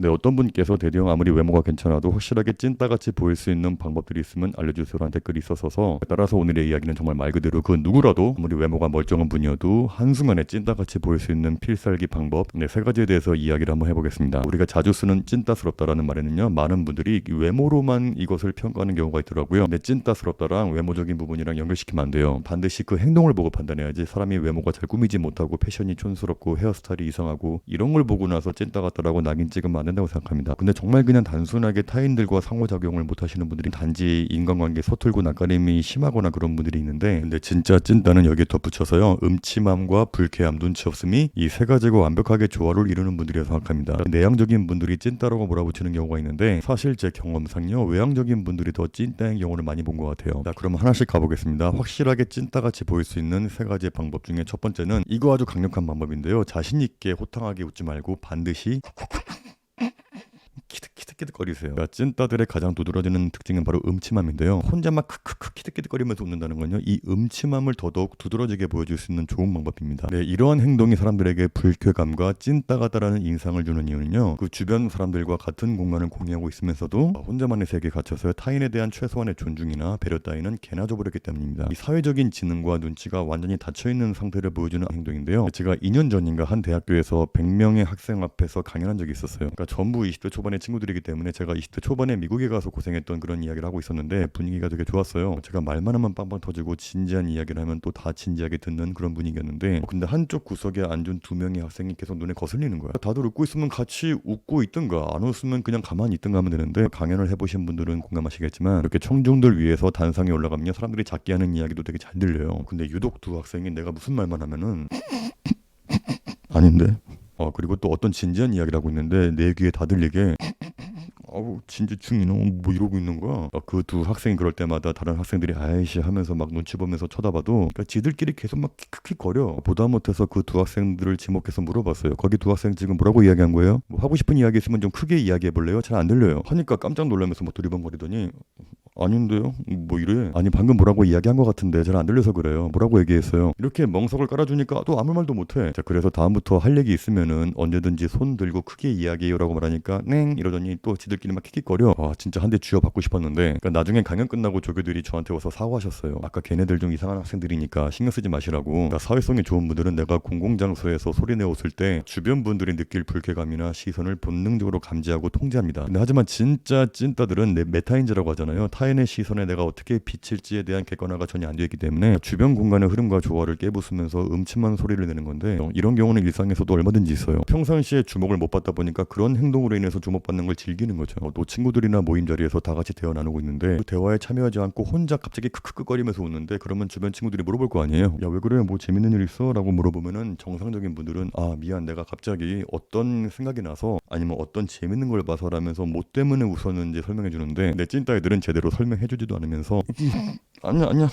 네, 어떤 분께서 대대형 아무리 외모가 괜찮아도 확실하게 찐따같이 보일 수 있는 방법들이 있으면 알려주세요라는 댓글이 있어서 따라서 오늘의 이야기는 정말 말 그대로 그 누구라도 아무리 외모가 멀쩡한 분이어도 한순간에 찐따같이 보일 수 있는 필살기 방법 세 가지에 대해서 이야기를 한번 해보겠습니다. 우리가 자주 쓰는 찐따스럽다라는 말에는요, 많은 분들이 외모로만 이것을 평가하는 경우가 있더라고요. 근데 찐따스럽다랑 외모적인 부분이랑 연결시키면 안 돼요. 반드시 그 행동을 보고 판단해야지. 사람이 외모가 잘 꾸미지 못하고 패션이 촌스럽고 헤어스타일이 이상하고 이런 걸 보고 나서 찐따 같다라고 낙인 찍으면 안 된다고 생각합니다. 근데 정말 그냥 단순하게 타인들과 상호작용을 못 하시는 분들이 단지 인간관계 서툴고 낯가림이 심하거나 그런 분들이 있는데, 근데 진짜 찐따는 여기에 덧붙여서요, 음침함과 불쾌함, 눈치 없음이 이 세 가지가 완벽하게 조화를 이루는 분들이라고 생각합니다. 내향적인 분들이 찐따라고 몰아붙이는 경우가 있는데, 사실 제 경험상요, 외향적인 분들이 더 찐따인 경우를 많이 본 것 같아요. 자, 그럼 하나씩 가보겠습니다. 확실하게 찐따같이 보일 수 있는 세 가지의 방법 중에 첫 번째는 이거 아주 강력한 방법인데요, 자신 있게 호탕하게 웃지 말고 반드시 키득키득거리세요. 그러니까 찐따들의 가장 두드러지는 특징은 바로 음침함인데요. 혼자 막 크크크 키득키득거리면서 웃는다는 건요, 이 음침함을 더더욱 두드러지게 보여줄 수 있는 좋은 방법입니다. 네, 이러한 행동이 사람들에게 불쾌감과 찐따 같다라는 인상을 주는 이유는요, 그 주변 사람들과 같은 공간을 공유하고 있으면서도 혼자만의 세계에 갇혀서 타인에 대한 최소한의 존중이나 배려 따위는 개나 줘버렸기 때문입니다. 이 사회적인 지능과 눈치가 완전히 닫혀있는 상태를 보여주는 행동인데요, 제가 2년 전인가 한 대학교에서 100명의 학생 앞에서 강연한 적이 있었어요. 그러니까 전부 20대 초반의 친구들이기 때문에 제가 20대 초반에 미국에 가서 고생했던 그런 이야기를 하고 있었는데 분위기가 되게 좋았어요. 제가 말만 하면 빵빵 터지고 진지한 이야기를 하면 또 다 진지하게 듣는 그런 분위기였는데, 근데 한쪽 구석에 앉은 2명의 학생이 계속 눈에 거슬리는 거야. 다들 웃고 있으면 같이 웃고 있든가, 안 웃으면 그냥 가만히 있든가 하면 되는데, 강연을 해보신 분들은 공감하시겠지만 이렇게 청중들 위해서 단상에 올라가면 사람들이 작게 하는 이야기도 되게 잘 들려요. 근데 유독 두 학생이 내가 무슨 말만 하면은 아닌데? 그리고 또 어떤 진지한 이야기를 하고 있는데 내 귀에 다 들리게 진지충이너 뭐 이러고 있는 거야. 그 두 학생이 그럴 때마다 다른 학생들이 아이씨 하면서 막 눈치 보면서 쳐다봐도, 그러니까 지들끼리 계속 막 킥킥거려. 보다 못해서 그 두 학생들을 지목해서 물어봤어요. 거기 두 학생 지금 뭐라고 이야기한 거예요? 뭐 하고 싶은 이야기 있으면 좀 크게 이야기해 볼래요? 잘 안 들려요. 하니까 깜짝 놀라면서 뭐 두리번거리더니 아닌데요? 뭐 이래. 아니 방금 뭐라고 이야기한 것 같은데 잘 안 들려서 그래요. 뭐라고 얘기했어요? 이렇게 멍석을 깔아주니까 또 아무 말도 못해. 자, 그래서 다음부터 할 얘기 있으면은 언제든지 손 들고 크게 이야기해요라고 말하니까 넹 이러더니 또 지들끼리 막 킥킥거려. 진짜 한 대 쥐어받고 싶었는데, 그러니까 나중에 강연 끝나고 조교들이 저한테 와서 사과하셨어요. 아까 걔네들 좀 이상한 학생들이니까 신경 쓰지 마시라고. 그러니까 사회성이 좋은 분들은 내가 공공장소에서 소리내 웃을 때 주변 분들이 느낄 불쾌감이나 시선을 본능적으로 감지하고 통제합니다. 근데 하지만 진짜 찐따들은 메타인지라고 하잖아요. 타인의 시선에 내가 어떻게 비칠지에 대한 객관화가 전혀 안 되어 있기 때문에 주변 공간의 흐름과 조화를 깨부수면서 음침한 소리를 내는 건데, 이런 경우는 일상에서도 얼마든지 있어요. 평상시에 주목을 못 받다 보니까 그런 행동으로 인해서 주목받는 걸 즐기는 거죠. 또 친구들이나 모임 자리에서 다 같이 대화 나누고 있는데 그 대화에 참여하지 않고 혼자 갑자기 크크크거리면서 웃는데, 그러면 주변 친구들이 물어볼 거 아니에요. 야, 왜 그래? 뭐 재밌는 일 있어? 라고 물어보면은 정상적인 분들은 미안, 내가 갑자기 어떤 생각이 나서 아니면 어떤 재밌는 걸 봐서 라면서 뭐 때문에 웃었는지 설명해 주는데, 내 찐따 애들은 제대로 설명해주지도 않으면서 아니야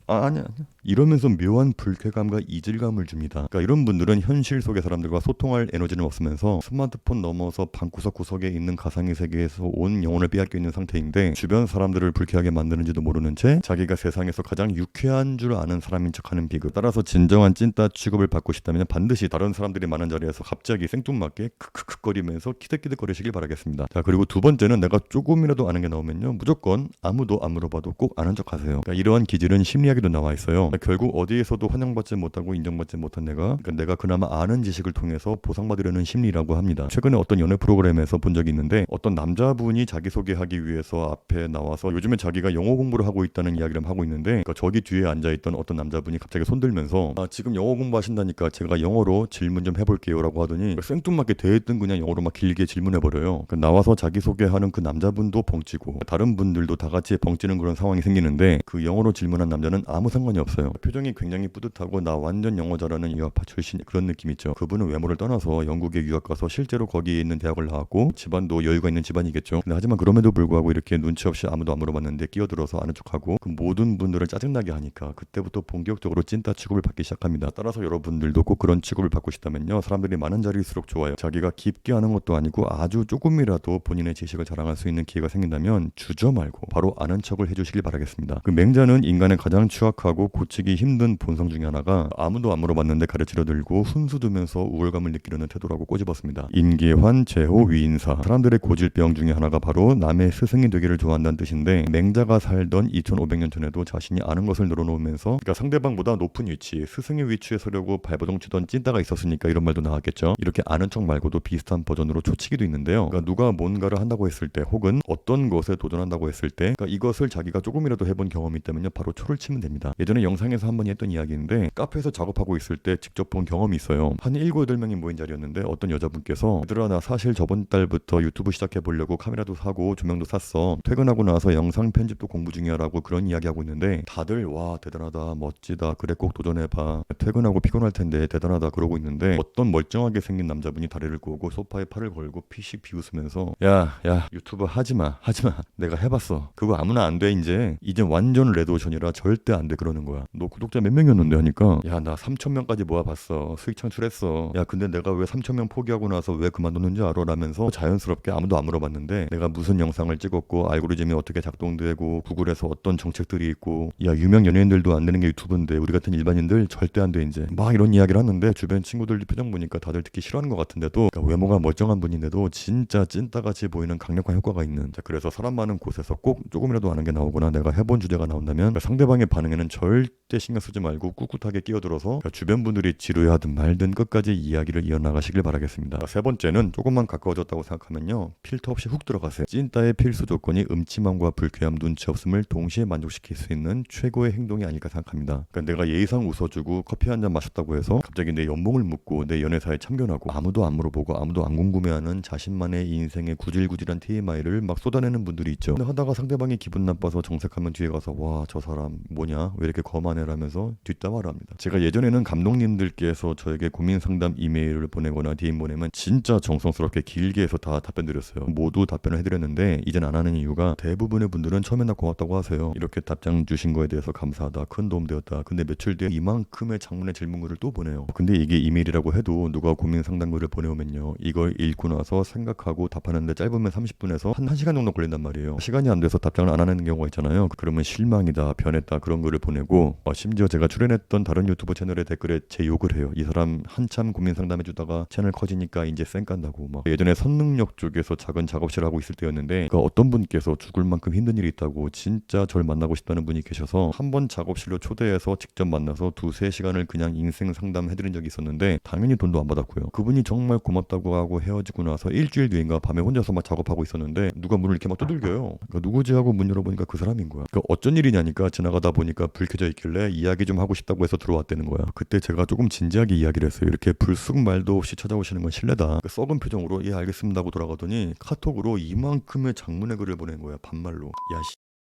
아니야 이러면서 묘한 불쾌감과 이질감을 줍니다. 그러니까 이런 분들은 현실 속의 사람들과 소통할 에너지는 없으면서 스마트폰 넘어서 방구석 구석에 있는 가상의 세계에서 온 영혼을 빼앗겨 있는 상태인데, 주변 사람들을 불쾌하게 만드는지도 모르는 채 자기가 세상에서 가장 유쾌한 줄 아는 사람인 척하는 비극. 따라서 진정한 찐따 취급을 받고 싶다면 반드시 다른 사람들이 많은 자리에서 갑자기 생뚱맞게 크크크거리면서 키득키득거리시길 바라겠습니다. 자, 그리고 두 번째는 내가 조금이라도 아는 게 나오면요, 무조건 아무도 안 물어봐도 꼭 아는 척 하세요. 그러니까 이러한 기질은 심리학에도 나와 있어요. 결국 어디에서도 환영받지 못하고 인정받지 못한 내가 그나마 아는 지식을 통해서 보상받으려는 심리라고 합니다. 최근에 어떤 연애 프로그램에서 본 적이 있는데, 어떤 남자분이 자기소개하기 위해서 앞에 나와서 요즘에 자기가 영어 공부를 하고 있다는 이야기를 하고 있는데, 그러니까 저기 뒤에 앉아있던 어떤 남자분이 갑자기 손들면서 지금 영어 공부하신다니까 제가 영어로 질문 좀 해볼게요 라고 하더니 생뚱맞게 대뜸 그냥 영어로 막 길게 질문해버려요. 그러니까 나와서 자기소개하는 그 남자분도 벙찌고 다른 분들도 다 같이 벙찌는 그런 상황이 생기는데, 그 영어로 질문한 남자는 아무 상관이 없어요. 표정이 굉장히 뿌듯하고 나 완전 영어 잘하는 유학파 출신 그런 느낌 있죠. 그분은 외모를 떠나서 영국에 유학 가서 실제로 거기에 있는 대학을 나왔고 집안도 여유가 있는 집안이겠죠. 근데 하지만 그럼에도 불구하고 이렇게 눈치 없이 아무도 안 물어봤는데 끼어들어서 아는 척하고 그 모든 분들을 짜증나게 하니까 그때부터 본격적으로 찐따 취급을 받기 시작합니다. 따라서 여러분들도 꼭 그런 취급을 받고 싶다면요, 사람들이 많은 자리일수록 좋아요. 자기가 깊게 하는 것도 아니고 아주 조금이라도 본인의 지식을 자랑할 수 있는 기회가 생긴다면 주저 말고 바로 아는 척을 해주시길 바라겠습니다. 그 맹자는 인간의 가장 추악하고 놓치기 힘든 본성 중에 하나가 아무도 안 물어봤는데 가르치려 들고 훈수 두면서 우월감을 느끼려는 태도라고 꼬집었습니다. 임계환, 제호, 위인사. 사람들의 고질병 중에 하나가 바로 남의 스승이 되기를 좋아한다는 뜻인데 맹자가 살던 2500년 전에도 자신이 아는 것을 늘어놓으면서 그러니까 상대방보다 높은 위치, 스승의 위치에 서려고 발버둥 치던 찐따가 있었으니까 이런 말도 나왔겠죠. 이렇게 아는 척 말고도 비슷한 버전으로 초치기도 있는데요. 그러니까 누가 뭔가를 한다고 했을 때 혹은 어떤 것에 도전한다고 했을 때 그러니까 이것을 자기가 조금이라도 해본 경험이 있다면요 바로 초를 치면 됩니다. 예전에 영상에서 한번 했던 이야기인데 카페에서 작업하고 있을 때 직접 본 경험이 있어요. 한 7, 8명이 모인 자리였는데 어떤 여자분께서 얘들아 나 사실 저번 달부터 유튜브 시작해 보려고 카메라도 사고 조명도 샀어. 퇴근하고 나서 영상 편집도 공부 중이야 라고 그런 이야기하고 있는데 다들 와 대단하다 멋지다 그래 꼭 도전해봐 퇴근하고 피곤할 텐데 대단하다 그러고 있는데 어떤 멀쩡하게 생긴 남자분이 다리를 꼬고 소파에 팔을 걸고 피식 비웃으면서 야 유튜브 하지마 내가 해봤어 그거 아무나 안 돼 이제 완전 레드오션이라 절대 안 돼 그러는 거야. 너 구독자 몇 명이었는데 하니까 야 나 3,000명까지 모아봤어 수익 창출했어. 야 근데 내가 왜 3,000명 포기하고 나서 왜 그만뒀는지 알아? 라면서 자연스럽게 아무도 안 물어봤는데 내가 무슨 영상을 찍었고 알고리즘이 어떻게 작동되고 구글에서 어떤 정책들이 있고 야 유명 연예인들도 안 되는 게 유튜브인데 우리 같은 일반인들 절대 안 돼 이제 막 이런 이야기를 하는데 주변 친구들 표정 보니까 다들 듣기 싫어하는 것 같은데도 그러니까 외모가 멀쩡한 분인데도 진짜 찐따같이 보이는 강력한 효과가 있는 자 그래서 사람 많은 곳에서 꼭 조금이라도 아는 게 나오거나 내가 해본 주제가 나온다면 그러니까 상대방의 반응에는 절대 신경 쓰지 말고 꿋꿋하게 끼어들어서 그러니까 주변 분들이 지루해하든 말든 끝까지 이야기를 이어나가시길 바라겠습니다. 세 번째는 조금만 가까워졌다고 생각하면요 필터 없이 훅 들어가세요. 찐따의 필수 조건이 음침함과 불쾌함, 눈치 없음을 동시에 만족시킬 수 있는 최고의 행동이 아닐까 생각합니다. 그러니까 내가 예의상 웃어주고 커피 한 잔 마셨다고 해서 갑자기 내 연봉을 묻고 내 연애사에 참견하고 아무도 안 물어보고 아무도 안 궁금해하는 자신만의 인생의 구질구질한 TMI를 막 쏟아내는 분들이 있죠. 근데 하다가 상대방이 기분 나빠서 정색하면 뒤에 가서 와 저 사람 뭐냐 왜 이렇게 거만해라면서 뒷담화를 합니다. 제가 예전에는 감독님들께서 저에게 고민 상담 이메일을 보내거나 DM 보내면 진짜 정성스럽게 길게 해서 다 답변 드렸어요. 모두 답변을 해드렸는데 이젠 안 하는 이유가 대부분의 분들은 처음에 나 고맙다고 하세요. 이렇게 답장 주신 거에 대해서 감사하다 큰 도움 되었다. 근데 며칠 뒤에 이만큼의 장문의 질문글을 또 보내요. 근데 이게 이메일이라고 해도 누가 고민 상담글을 보내오면요 이걸 읽고 나서 생각하고 답하는데 짧으면 30분에서 한 1시간 정도 걸린단 말이에요. 시간이 안 돼서 답장을 안 하는 경우가 있잖아요. 그러면 실망이다 변했다 그런 글을 보내고 심지어 제가 출연했던 다른 유튜브 채널의 댓글에 제 욕을 해요. 이 사람 한참 고민 상담해주다가 채널 커지니까 이제 쌩 깐다고 막 예전에 선능력 쪽에서 작은 작업실 하고 있을 때였는데 그 어떤 분께서 죽을 만큼 힘든 일이 있다고 진짜 절 만나고 싶다는 분이 계셔서 한번 작업실로 초대해서 직접 만나서 2-3시간을 그냥 인생 상담해드린 적이 있었는데 당연히 돈도 안 받았고요. 그분이 정말 고맙다고 하고 헤어지고 나서 일주일 뒤인가 밤에 혼자서 막 작업하고 있었는데 누가 문을 이렇게 막 두들겨요. 그러니까 누구지 하고 문 열어보니까 그 사람인 거야. 그러니까 어쩐 일이냐니까 지나가다 보니까 불 켜져 있길래 이야기 좀 하고 싶다고 해서 들어왔다는 거야. 그때 제가 조금 진지하게 이야기를 했어요. 이렇게 불쑥 말도 없이 찾아오시는 건 실례다. 그 썩은 표정으로 예 알겠습니다 하고 돌아가더니 카톡으로 이만큼의 장문의 글을 보낸 거야. 반말로. 야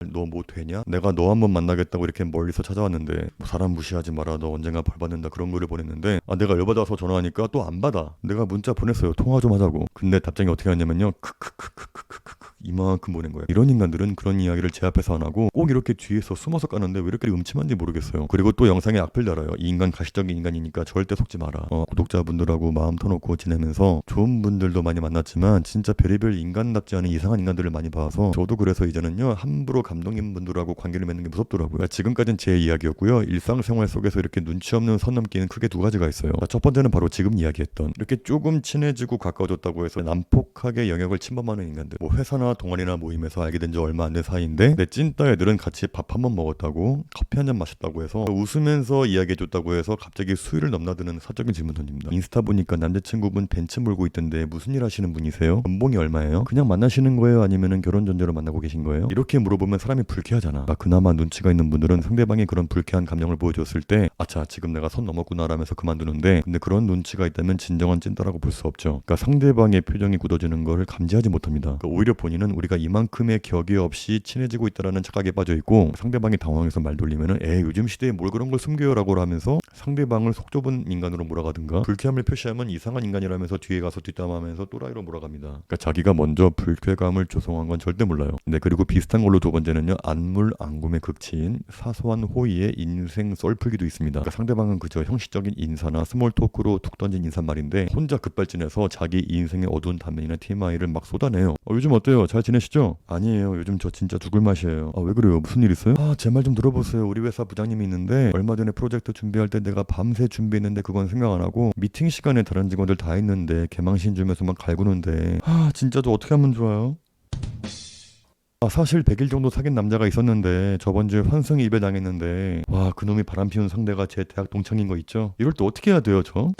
너 뭐 되냐? 내가 너 한번 만나겠다고 이렇게 멀리서 찾아왔는데 뭐 사람 무시하지 마라 너 언젠가 벌 받는다 그런 글을 보냈는데 내가 열받아서 전화하니까 또 안 받아. 내가 문자 보냈어요. 통화 좀 하자고. 근데 답장이 어떻게 왔냐면요 크크크크크크크 이만큼 보낸 거예요. 이런 인간들은 그런 이야기를 제 앞에서 안 하고 꼭 이렇게 뒤에서 숨어서 까는데 왜 이렇게 음침한지 모르겠어요. 그리고 또 영상에 악플 달아요. 이 인간 가시적인 인간이니까 절대 속지 마라. 구독자분들하고 마음 터놓고 지내면서 좋은 분들도 많이 만났지만 진짜 별의별 인간답지 않은 이상한 인간들을 많이 봐서 저도 그래서 이제는요 함부로 감독님분들하고 관계를 맺는 게 무섭더라고요. 지금까지는 제 이야기였고요. 일상생활 속에서 이렇게 눈치 없는 선 넘기는 크게 두 가지가 있어요. 첫 번째는 바로 지금 이야기했던 이렇게 조금 친해지고 가까워졌다고 해서 난폭하게 영역을 침범하는 인간들. 뭐 회사나 동아리나 모임에서 알게 된 지 얼마 안 된 사이인데 내 찐따 애들은 같이 밥 한 번 먹었다고 커피 한 잔 마셨다고 해서 웃으면서 이야기해줬다고 해서 갑자기 수위를 넘나드는 사적인 질문 던집니다. 인스타 보니까 남자친구분 벤츠 몰고 있던데 무슨 일 하시는 분이세요? 연봉이 얼마예요? 그냥 만나시는 거예요? 아니면은 결혼 전제로 만나고 계신 거예요? 이렇게 물어보면 사람이 불쾌하잖아. 그나마 눈치가 있는 분들은 상대방이 그런 불쾌한 감정을 보여줬을 때 아차 지금 내가 선 넘었구나 라면서 그만두는데 근데 그런 눈치가 있다면 진정한 찐따라고 볼 수 없죠. 그러니까 상대방의 표정이 굳어지는 걸 감지하지 못합니다. 그러니까 오히려 본인은 우리가 이만큼의 격이 없이 친해지고 있다라는 착각에 빠져 있고 상대방이 당황해서 말 돌리면은 요즘 시대에 뭘 그런 걸 숨겨요라고 하면서 상대방을 속 좁은 인간으로 몰아가든가 불쾌함을 표시하면 이상한 인간이라면서 뒤에 가서 뒷담화하면서 또라이로 몰아갑니다. 그러니까 자기가 먼저 불쾌감을 조성한 건 절대 몰라요. 네 그리고 비슷한 걸로 두 번째는요 안물안굼의 극치인 사소한 호의의 인생 썰풀기도 있습니다. 그러니까 상대방은 그저 형식적인 인사나 스몰 토크로 툭 던진 인사말인데 혼자 급발진해서 자기 인생의 어두운 단면이나 TMI를 막 쏟아내요. 요즘 어때요? 잘 지내시죠? 아니에요. 요즘 저 진짜 죽을 맛이에요. 아, 왜 그래요? 무슨 일 있어요? 아, 제 말 좀 들어보세요. 우리 회사 부장님이 있는데 얼마 전에 프로젝트 준비할 때 내가 밤새 준비했는데 그건 생각 안 하고 미팅 시간에 다른 직원들 다 있는데 개망신 주면서 막 갈구는데 아, 진짜 저 어떻게 하면 좋아요? 아, 사실 100일 정도 사귄 남자가 있었는데 저번 주에 환승이 입에 당했는데 와, 그놈이 바람피운 상대가 제 대학 동창인 거 있죠? 이럴 때 어떻게 해야 돼요, 저?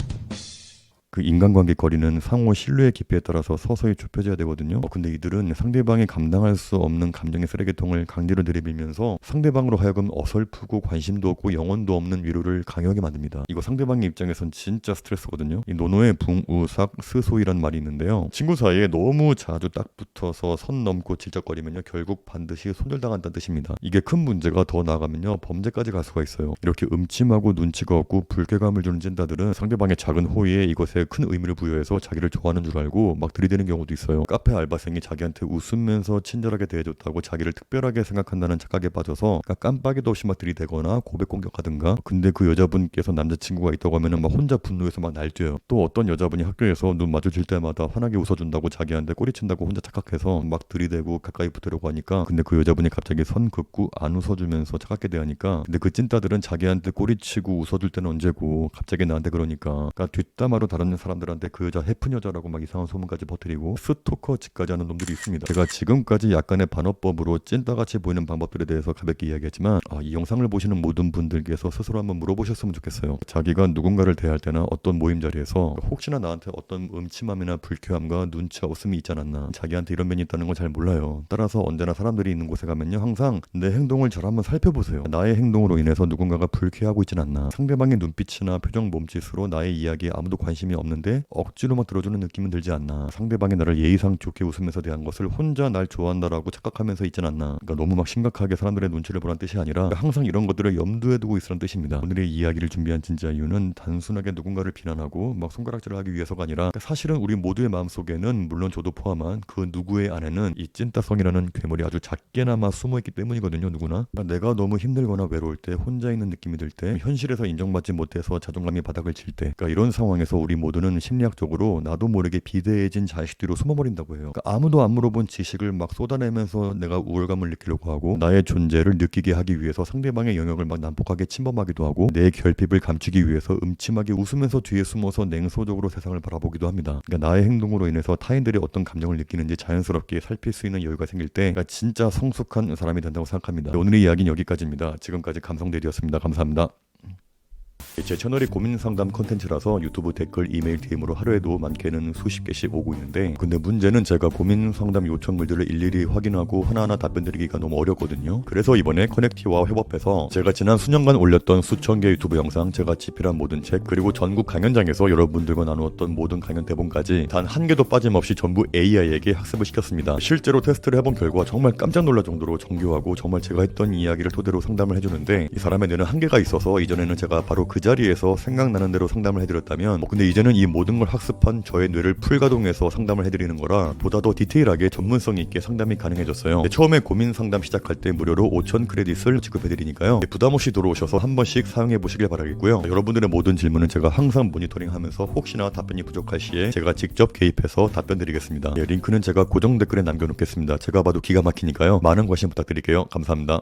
그 인간관계 거리는 상호 신뢰의 깊이에 따라서 서서히 좁혀져야 되거든요. 근데 이들은 상대방이 감당할 수 없는 감정의 쓰레기통을 강제로 들이밀면서 상대방으로 하여금 어설프고 관심도 없고 영혼도 없는 위로를 강요하게 만듭니다. 이거 상대방의 입장에선 진짜 스트레스거든요. 이 논어의 붕우삭 스소이란 말이 있는데요. 친구 사이에 너무 자주 딱 붙어서 선 넘고 질적거리면요, 결국 반드시 손절당한다는 뜻입니다. 이게 큰 문제가 더 나아가면요, 범죄까지 갈 수가 있어요. 이렇게 음침하고 눈치가 없고 불쾌감을 주는 찐따들은 상대방의 작은 호의에 이것에 큰 의미를 부여해서 자기를 좋아하는 줄 알고 막 들이대는 경우도 있어요. 카페 알바생이 자기한테 웃으면서 친절하게 대해줬다고 자기를 특별하게 생각한다는 착각에 빠져서 깜빡이도 없이 막 들이대거나 고백 공격하든가. 근데 그 여자분께서 남자친구가 있다고 하면은 막 혼자 분노해서 막 날뛰어요. 또 어떤 여자분이 학교에서 눈 마주칠 때마다 환하게 웃어준다고 자기한테 꼬리친다고 혼자 착각해서 막 들이대고 가까이 붙으려고 하니까, 근데 그 여자분이 갑자기 선 긋고 안 웃어주면서 차갑게 대하니까, 근데 그 찐따들은 자기한테 꼬리치고 웃어줄 때는 언제고 갑자기 나한테 그러니까 뒷담화로 다른 사람들한테 그 여자 해픈 여자라고 막 이상한 소문까지 퍼뜨리고 스토커짓까지 하는 놈들이 있습니다. 제가 지금까지 약간의 반어법으로 찐따같이 보이는 방법들에 대해서 가볍게 이야기했지만, 이 영상을 보시는 모든 분들께서 스스로 한번 물어보셨으면 좋겠어요. 자기가 누군가를 대할 때나 어떤 모임 자리에서 혹시나 나한테 어떤 음침함이나 불쾌함과 눈치 없음이 있지 않았나, 자기한테 이런 면이 있다는 걸 잘 몰라요. 따라서 언제나 사람들이 있는 곳에 가면요, 항상 내 행동을 잘 한번 살펴보세요. 나의 행동으로 인해서 누군가가 불쾌하고 있진 않나, 상대방의 눈빛이나 표정 몸짓으로 나의 이야기에 아무도 관심이 없는데 억지로만 들어주는 느낌은 들지 않나, 상대방이 나를 예의상 좋게 웃으면서 대한 것을 혼자 날 좋아한다라고 착각하면서 있진 않나. 그러니까 너무 막 심각하게 사람들의 눈치를 보란 뜻이 아니라 항상 이런 것들을 염두에 두고 있으란 뜻입니다. 오늘의 이야기를 준비한 진짜 이유는 단순하게 누군가를 비난하고 막 손가락질을 하기 위해서가 아니라, 사실은 우리 모두의 마음속에는, 물론 저도 포함한 그 누구의 안에는 이 찐따성이라는 괴물이 아주 작게나마 숨어있기 때문이거든요. 누구나. 그러니까 내가 너무 힘들거나 외로울 때, 혼자 있는 느낌이 들 때, 현실에서 인정받지 못해서 자존감이 바닥을 칠 때, 그러니까 이런 상황에서 우리 모두는 심리학적으로 나도 모르게 비대해진 자식 뒤로 숨어버린다고 해요. 그러니까 아무도 안 물어본 지식을 막 쏟아내면서 내가 우월감을 느끼려고 하고, 나의 존재를 느끼게 하기 위해서 상대방의 영역을 막 난폭하게 침범하기도 하고, 내 결핍을 감추기 위해서 음침하게 웃으면서 뒤에 숨어서 냉소적으로 세상을 바라보기도 합니다. 그러니까 나의 행동으로 인해서 타인들이 어떤 감정을 느끼는지 자연스럽게 살필 수 있는 여유가 생길 때, 그러니까 진짜 성숙한 사람이 된다고 생각합니다. 오늘의 이야기는 여기까지입니다. 지금까지 감성대리였습니다. 감사합니다. 제 채널이 고민 상담 컨텐츠라서 유튜브 댓글, 이메일 DM으로 하루에도 많게는 수십 개씩 오고 있는데, 근데 문제는 제가 고민 상담 요청글들을 일일이 확인하고 하나하나 답변 드리기가 너무 어렵거든요. 그래서 이번에 커넥티와 협업해서 제가 지난 수년간 올렸던 수천 개 유튜브 영상, 제가 집필한 모든 책, 그리고 전국 강연장에서 여러분들과 나누었던 모든 강연 대본까지 단 한 개도 빠짐없이 전부 AI에게 학습을 시켰습니다. 실제로 테스트를 해본 결과 정말 깜짝 놀랄 정도로 정교하고 정말 제가 했던 이야기를 토대로 상담을 해주는데, 이 사람의 뇌는 한계가 있어서 이전에는 제가 바로 그 자리에서 생각나는 대로 상담을 해드렸다면, 근데 이제는 이 모든 걸 학습한 저의 뇌를 풀가동해서 상담을 해드리는 거라 보다 더 디테일하게 전문성 있게 상담이 가능해졌어요. 처음에 고민 상담 시작할 때 무료로 5,000 크레딧을 지급해드리니까요, 부담 없이 들어오셔서 한 번씩 사용해 보시길 바라겠고요. 여러분들의 모든 질문은 제가 항상 모니터링하면서 혹시나 답변이 부족할 시에 제가 직접 개입해서 답변 드리겠습니다. 링크는 제가 고정 댓글에 남겨놓겠습니다. 제가 봐도 기가 막히니까요, 많은 관심 부탁드릴게요. 감사합니다.